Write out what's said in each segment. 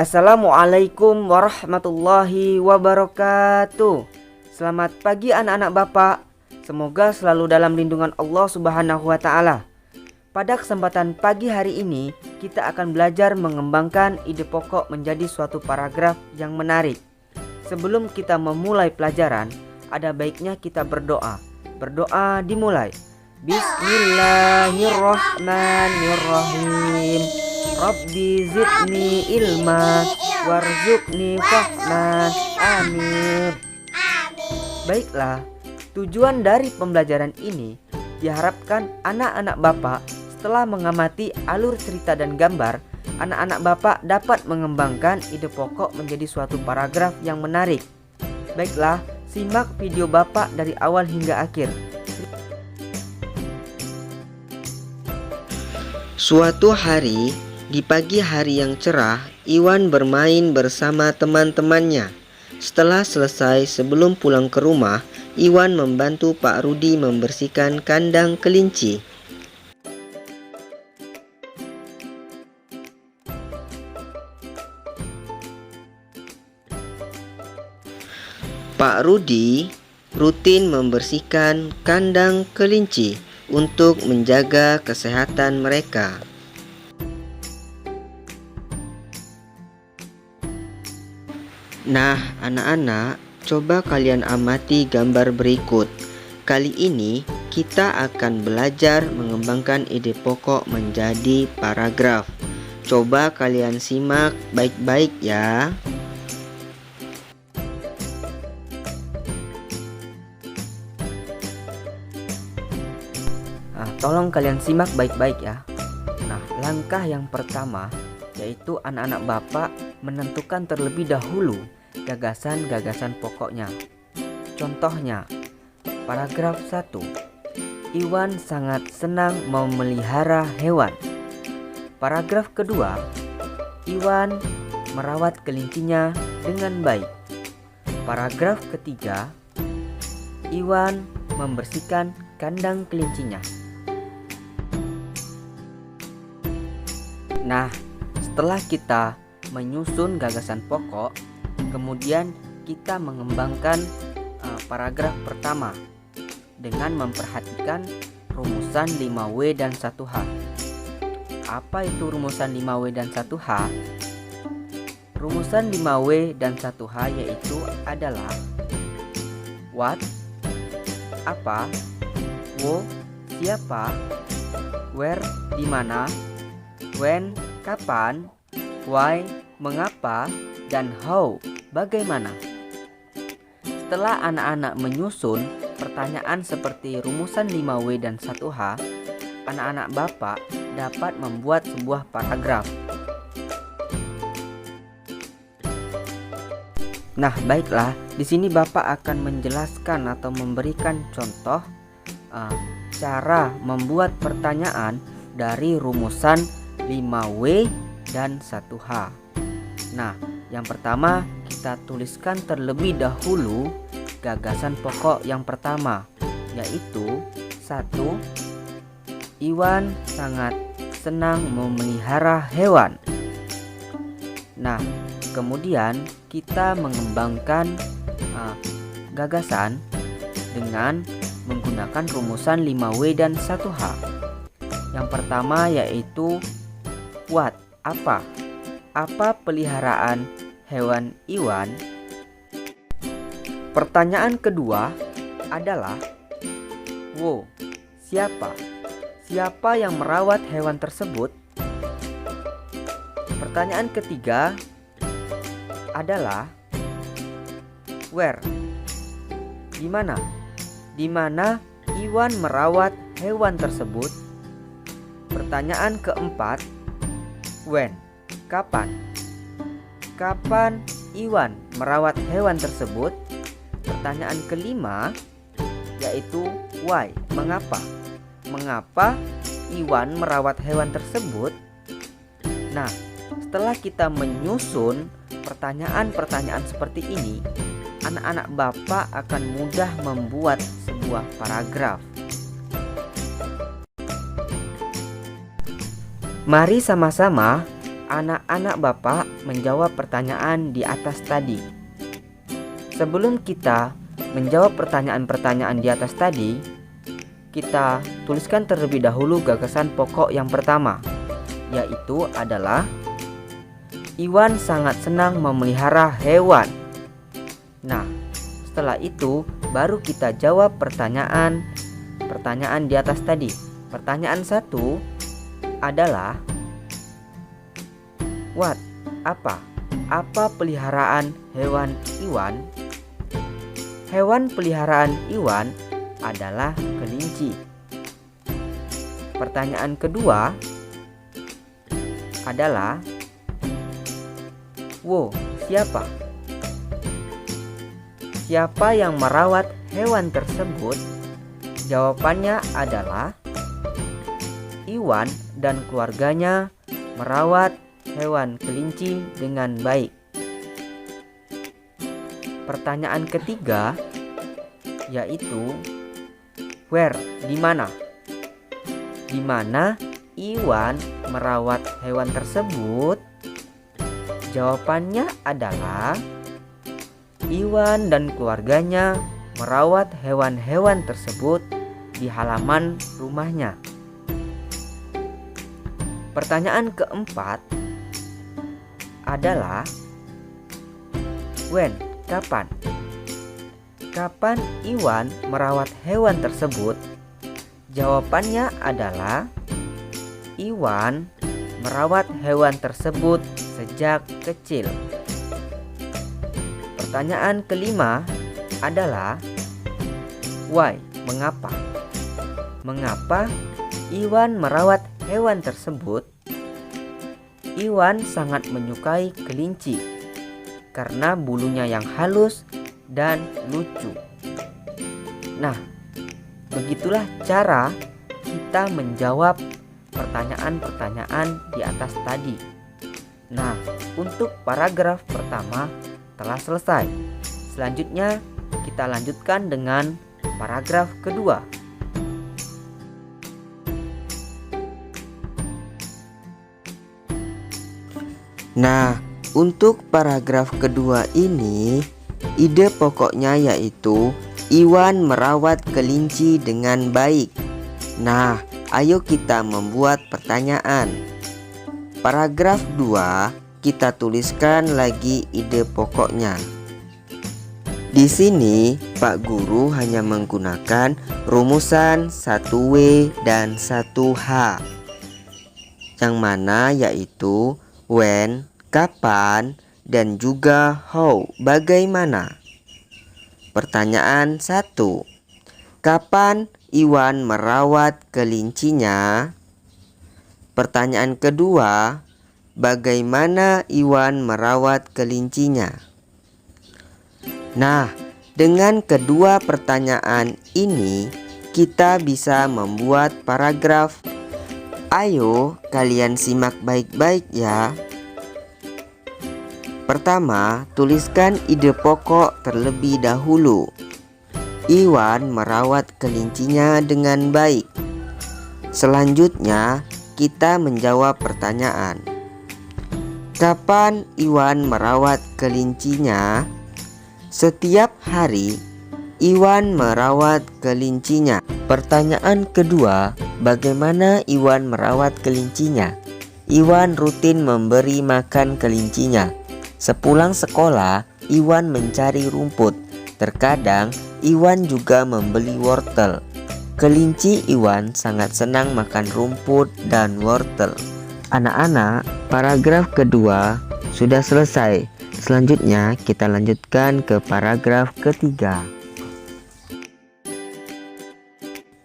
Assalamualaikum warahmatullahi wabarakatuh. Selamat pagi anak-anak Bapak. Semoga selalu dalam lindungan Allah Subhanahu wa taala. Pada kesempatan pagi hari ini, kita akan belajar mengembangkan ide pokok menjadi suatu paragraf yang menarik. Sebelum kita memulai pelajaran, ada baiknya kita berdoa. Berdoa dimulai. Bismillahirrahmanirrahim. Rabbi zidni ilma warzuqni fahman. Amin. Baiklah, tujuan dari pembelajaran ini diharapkan anak-anak Bapak setelah mengamati alur cerita dan gambar, anak-anak Bapak dapat mengembangkan ide pokok menjadi suatu paragraf yang menarik. Baiklah, simak video Bapak dari awal hingga akhir. Suatu hari, di pagi hari yang cerah, Iwan bermain bersama teman-temannya. Setelah selesai, sebelum pulang ke rumah, Iwan membantu Pak Rudi membersihkan kandang kelinci. Pak Rudi rutin membersihkan kandang kelinci untuk menjaga kesehatan mereka. Nah, anak-anak, coba kalian amati gambar berikut. Kali ini kita akan belajar mengembangkan ide pokok menjadi paragraf. Coba kalian simak baik-baik ya. Tolong kalian simak baik-baik ya. Nah, langkah yang pertama yaitu anak-anak Bapak menentukan terlebih dahulu gagasan-gagasan pokoknya. Contohnya, paragraf 1. Iwan sangat senang memelihara hewan. Paragraf kedua, Iwan merawat kelincinya dengan baik. Paragraf ketiga, Iwan membersihkan kandang kelincinya. Nah, setelah kita menyusun gagasan pokok, kemudian kita mengembangkan paragraf pertama dengan memperhatikan rumusan 5W dan 1H. Apa itu rumusan 5W dan 1H? Rumusan 5W dan 1H yaitu adalah what, apa, wo, siapa, where, di mana, when, kapan, why, mengapa, dan how, bagaimana. Setelah anak-anak menyusun pertanyaan seperti rumusan 5W dan 1H, anak-anak Bapak dapat membuat sebuah paragraf. Nah, baiklah, di sini Bapak akan menjelaskan atau memberikan contoh cara membuat pertanyaan dari rumusan 5W dan 1H. Nah, yang pertama kita tuliskan terlebih dahulu gagasan pokok yang pertama, yaitu 1. Iwan sangat senang memelihara hewan. Nah, kemudian kita mengembangkan gagasan dengan menggunakan rumusan 5W dan 1H. Yang pertama yaitu what, apa. Apa peliharaan hewan Iwan? Pertanyaan kedua adalah wo, siapa? Siapa yang merawat hewan tersebut? Pertanyaan ketiga adalah where, di mana? Di mana Iwan merawat hewan tersebut? Pertanyaan keempat, when, kapan? Kapan Iwan merawat hewan tersebut? Pertanyaan kelima yaitu why, mengapa? Mengapa Iwan merawat hewan tersebut? Nah, setelah kita menyusun pertanyaan-pertanyaan seperti ini, anak-anak Bapak akan mudah membuat sebuah paragraf. Mari sama-sama anak-anak Bapak menjawab pertanyaan di atas tadi. Sebelum kita menjawab pertanyaan-pertanyaan di atas tadi, kita tuliskan terlebih dahulu gagasan pokok yang pertama, yaitu adalah Iwan sangat senang memelihara hewan. Nah, setelah itu baru kita jawab pertanyaan di atas tadi. Pertanyaan 1 adalah what? Apa peliharaan hewan Iwan? Hewan peliharaan Iwan adalah kelinci. Pertanyaan kedua adalah wow, siapa? Siapa yang merawat hewan tersebut? Jawabannya adalah Iwan dan keluarganya merawat hewan kelinci dengan baik. Pertanyaan ketiga yaitu where, di mana? Di mana Iwan merawat hewan tersebut? Jawabannya adalah Iwan dan keluarganya merawat hewan-hewan tersebut di halaman rumahnya. Pertanyaan keempat adalah when, kapan? Kapan Iwan merawat hewan tersebut? Jawabannya adalah Iwan merawat hewan tersebut sejak kecil. Pertanyaan kelima adalah why, mengapa? Mengapa Iwan merawat hewan tersebut? Iwan sangat menyukai kelinci karena bulunya yang halus dan lucu. Nah, begitulah cara kita menjawab pertanyaan-pertanyaan di atas tadi. Nah, untuk paragraf pertama telah selesai. Selanjutnya kita lanjutkan dengan paragraf kedua. Nah, untuk paragraf kedua ini, ide pokoknya yaitu Iwan merawat kelinci dengan baik. Nah, ayo kita membuat pertanyaan. Paragraf 2, kita tuliskan lagi ide pokoknya. Di sini, Pak Guru hanya menggunakan rumusan 1W dan 1H. Yang mana yaitu when, kapan, dan juga how, bagaimana. Pertanyaan 1. Kapan Iwan merawat kelincinya? Pertanyaan kedua, bagaimana Iwan merawat kelincinya? Nah, dengan kedua pertanyaan ini, kita bisa membuat paragraf. Ayo, kalian simak baik-baik ya. Pertama, tuliskan ide pokok terlebih dahulu. Iwan merawat kelincinya dengan baik. Selanjutnya, kita menjawab pertanyaan. Kapan Iwan merawat kelincinya? Setiap hari, Iwan merawat kelincinya. Pertanyaan kedua, bagaimana Iwan merawat kelincinya? Iwan rutin memberi makan kelincinya. Sepulang sekolah, Iwan mencari rumput. Terkadang, Iwan juga membeli wortel. Kelinci Iwan sangat senang makan rumput dan wortel. Anak-anak, paragraf kedua sudah selesai. Selanjutnya, kita lanjutkan ke paragraf ketiga.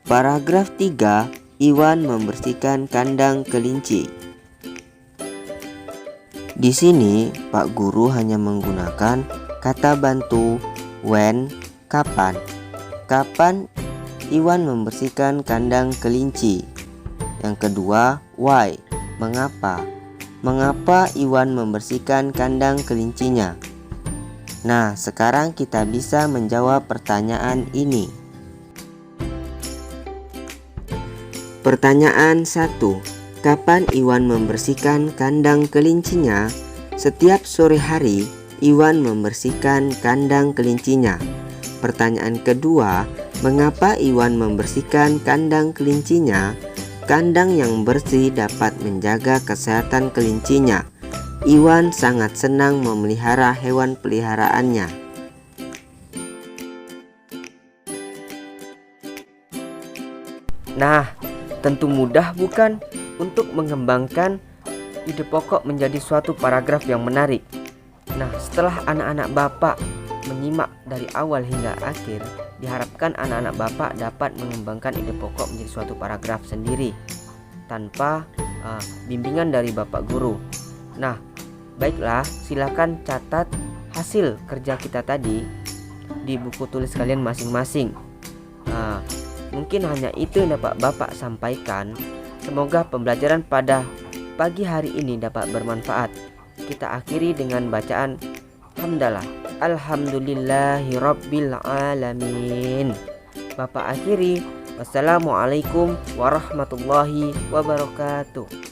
Paragraf 3, Iwan membersihkan kandang kelinci. Di sini, Pak Guru hanya menggunakan kata bantu when, kapan. Kapan Iwan membersihkan kandang kelinci? Yang kedua, why, mengapa. Mengapa Iwan membersihkan kandang kelincinya? Nah, sekarang kita bisa menjawab pertanyaan ini. Pertanyaan 1. Kapan Iwan membersihkan kandang kelincinya? Setiap sore hari, Iwan membersihkan kandang kelincinya. Pertanyaan kedua, mengapa Iwan membersihkan kandang kelincinya? Kandang yang bersih dapat menjaga kesehatan kelincinya. Iwan sangat senang memelihara hewan peliharaannya. Nah, tentu mudah bukan untuk mengembangkan ide pokok menjadi suatu paragraf yang menarik. Nah, setelah anak-anak Bapak menyimak dari awal hingga akhir, diharapkan anak-anak Bapak dapat mengembangkan ide pokok menjadi suatu paragraf sendiri tanpa bimbingan dari Bapak Guru. Nah, baiklah, silakan catat hasil kerja kita tadi di buku tulis kalian masing-masing. Mungkin hanya itu yang dapat Bapak sampaikan. Semoga pembelajaran pada pagi hari ini dapat bermanfaat. Kita akhiri dengan bacaan hamdalah. Alhamdulillahirabbil alamin. Bapak akhiri. Wassalamualaikum warahmatullahi wabarakatuh.